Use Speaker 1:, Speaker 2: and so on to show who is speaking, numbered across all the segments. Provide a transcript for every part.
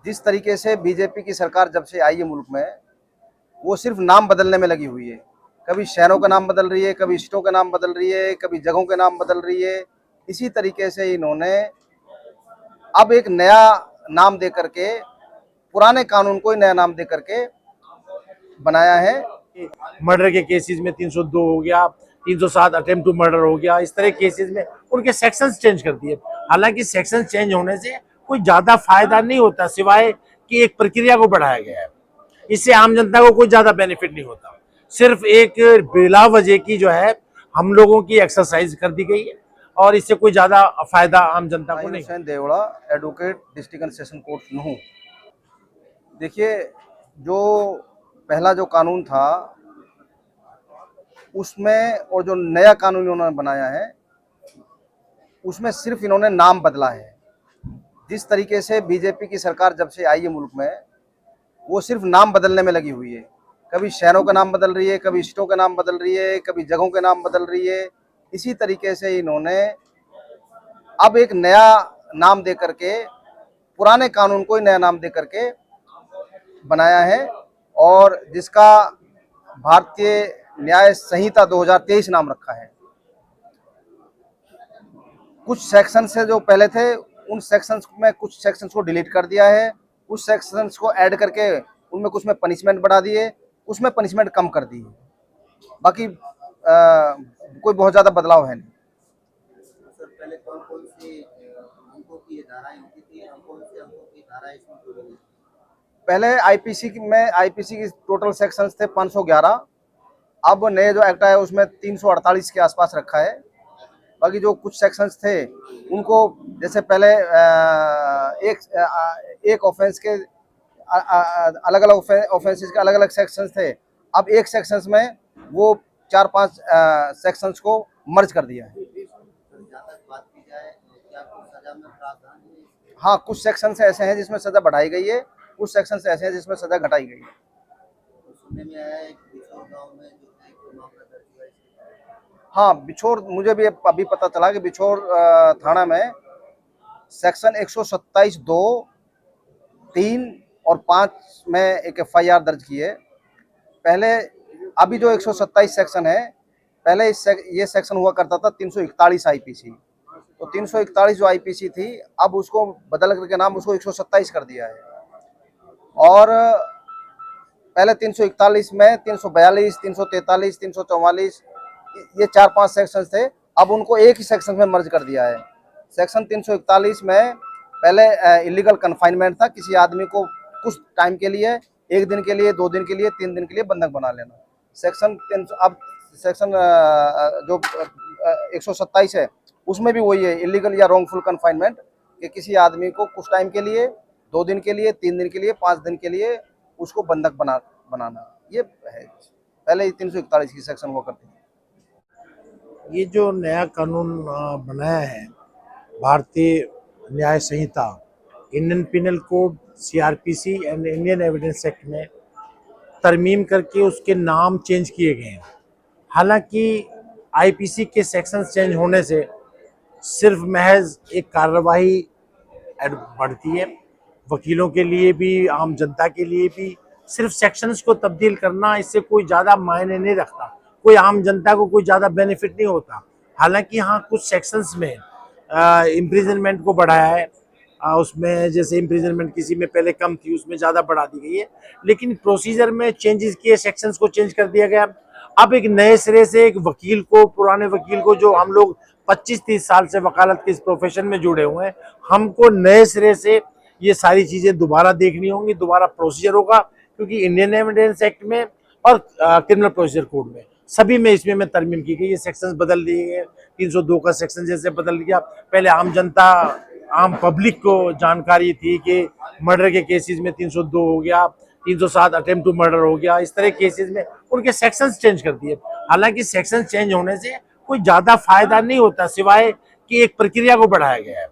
Speaker 1: जिस तरीके से बीजेपी की सरकार जब से आई है मुल्क में, वो सिर्फ नाम बदलने में लगी हुई है। कभी शहरों का नाम बदल रही है, कभी स्टेटों के नाम बदल रही है, कभी जगहों के नाम बदल रही है। इसी तरीके से इन्होंने अब एक नया नाम दे करके, पुराने कानून को ही नया नाम दे करके बनाया है।
Speaker 2: मर्डर के केसेस में 302 हो गया, 307 अटेम्प्ट टू मर्डर हो गया, इस तरह केसेस में उनके सेक्शंस चेंज कर दिए। हालांकि सेक्शन चेंज होने से कोई ज्यादा फायदा नहीं होता, सिवाय कि एक प्रक्रिया को बढ़ाया गया है। इससे आम जनता को कोई ज्यादा बेनिफिट नहीं होता, सिर्फ एक बिला वजह की जो है हम लोगों की एक्सरसाइज कर दी गई है और इससे कोई ज्यादा फायदा आम जनता को नहीं।
Speaker 1: Hussain Devda, advocate, district and session court Nuh. देखिए, जो पहला जो कानून था उसमें, और जो नया कानून इन्होंने बनाया है उसमें सिर्फ इन्होंने नाम बदला है। जिस तरीके से बीजेपी की सरकार जब से आई है मुल्क में, वो सिर्फ नाम बदलने में लगी हुई है। कभी शहरों का नाम बदल रही है, कभी स्टेटों का नाम बदल रही है, कभी जगहों के नाम बदल रही है। इसी तरीके से इन्होंने अब एक नया नाम दे करके, पुराने कानून को ही नया नाम दे करके बनाया है, और जिसका भारतीय न्याय संहिता 2023 नाम रखा है। कुछ सेक्शन से जो पहले थे, उन सेक्शंस में कुछ सेक्शंस को डिलीट कर दिया है, कुछ सेक्शंस को ऐड करके उनमें कुछ में पनिशमेंट बढ़ा दिए, उसमें पनिशमेंट कम कर दी है। बाकी कोई बहुत ज़्यादा बदलाव है नहीं।
Speaker 3: सर, पहले कौन कौन सी अंकों की ये धाराएं होती थी, अब कौन से अंकों की धाराएं इसमें जोड़ी गई?
Speaker 1: पहले आईपीसी की टोटल सेक्शंस थे 511। अब नए जो एक्ट आया उसमें 348 के आसपास रखा है। बाकी जो कुछ सेक्शंस थे उनको, जैसे पहले एक ऑफेंस के अलग अलग ऑफेंसेस के अलग अलग सेक्शंस थे, अब एक सेक्शंस में वो 4-5 सेक्शंस को मर्ज कर दिया है।
Speaker 3: सर, जहाँ तक बात की जाए, क्या कुछ सजा में प्रावधान है?
Speaker 1: हाँ, कुछ सेक्शंस ऐसे हैं जिसमें सजा बढ़ाई गई है, कुछ सेक्शंस ऐसे हैं जिसमें सजा घटाई गई है।
Speaker 3: तो सुनने में आया है कि बिछोर गांव में जो है एक मामला दर्ज हुआ है इसके।
Speaker 1: हाँ, बिछोर, मुझे भी अभी पता चला कि बिछोर थाना में सेक्शन 127(2), 3 और 5 में एक एफआईआर दर्ज की है। पहले, अभी जो 127 सेक्शन है, पहले ये सेक्शन हुआ करता था 341 आईपीसी। तो 341 जो आईपीसी थी, अब उसको बदल करके नाम उसको 127 कर दिया है। और पहले 341 में 342, 343, 344, ये 4-5 सेक्शन थे, अब उनको एक ही सेक्शन में मर्ज कर दिया है। सेक्शन 341 में पहले इलीगल कन्फाइनमेंट था, किसी आदमी को कुछ टाइम के लिए, 1 दिन के लिए, 2 दिन के लिए, 3 दिन के लिए बंधक बना लेना। अब सेक्शन जो 127 है, उसमें भी वही है, इलीगल या रॉन्गफुल कन्फाइनमेंट, कि किसी आदमी को कुछ टाइम के लिए, 2 दिन के लिए, 3 दिन के लिए, 5 दिन के लिए उसको बंधक बनाना। ये है। पहले 341 की सेक्शन हुआ करती थी।
Speaker 2: ये जो नया कानून बनाया है, Bharatiya Nyaya Sanhita, Indian penal code, CrPC and Indian evidence act में तरमीम करके उसके नाम चेंज किए गए हैं। हालांकि आईपीसी के सेक्शन चेंज होने से सिर्फ महज एक कार्रवाई बढ़ती है, वकीलों के लिए भी, आम जनता के लिए भी। सिर्फ सेक्शंस को तब्दील करना, इससे कोई ज़्यादा मायने नहीं रखता, कोई आम जनता को कोई ज़्यादा बेनिफिट नहीं होता। हालांकि हाँ, कुछ सेक्शंस में इम्प्रिजनमेंट को बढ़ाया है, उसमें जैसे इम्प्रिजनमेंट किसी में पहले कम थी, उसमें ज़्यादा बढ़ा दी गई है, लेकिन प्रोसीजर में चेंजेस किए, सेक्शंस को चेंज कर दिया गया। अब एक नए सिरे से एक वकील को, पुराने वकील को, जो हम लोग 25-30 साल से वकालत के इस प्रोफेशन में जुड़े हुए हैं, हमको नए सिरे से ये सारी चीज़ें दोबारा देखनी होंगी, दोबारा प्रोसीजर होगा, क्योंकि इंडियन एविडेंस एक्ट में और क्रिमिनल प्रोसीजर कोड में सभी में इसमें में तरमीम की गई, ये सेक्शंस बदल दिए गए। 302 का सेक्शन जैसे बदल दिया, पहले आम जनता, आम पब्लिक को जानकारी थी कि मर्डर के केसेस में 302 हो गया, 307 अटेम्प्ट टू मर्डर हो गया, इस तरह केसेस में उनके सेक्शंस चेंज कर दिए। हालांकि सेक्शन चेंज होने से कोई ज्यादा फायदा नहीं होता, सिवाय कि एक प्रक्रिया को बढ़ाया गया है।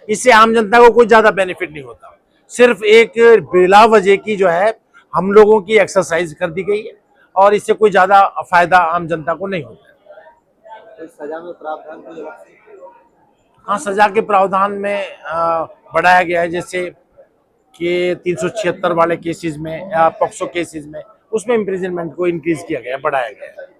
Speaker 2: इससे आम जनता को कोई ज्यादा बेनिफिट नहीं होता, सिर्फ एक बिला वजह की जो है हम लोगों की एक्सरसाइज कर दी गई है और इससे कोई ज्यादा फायदा आम जनता को नहीं होता।
Speaker 3: तो इस सजा में प्रावधान कोई अलग से?
Speaker 2: हाँ, सजा के प्रावधान में बढ़ाया गया है, जैसे कि 376 वाले केसेस में या पॉक्सो केसेस में उसमें इम्प्रिजनमेंट को इंक्रीज किया गया, बढ़ाया गया है।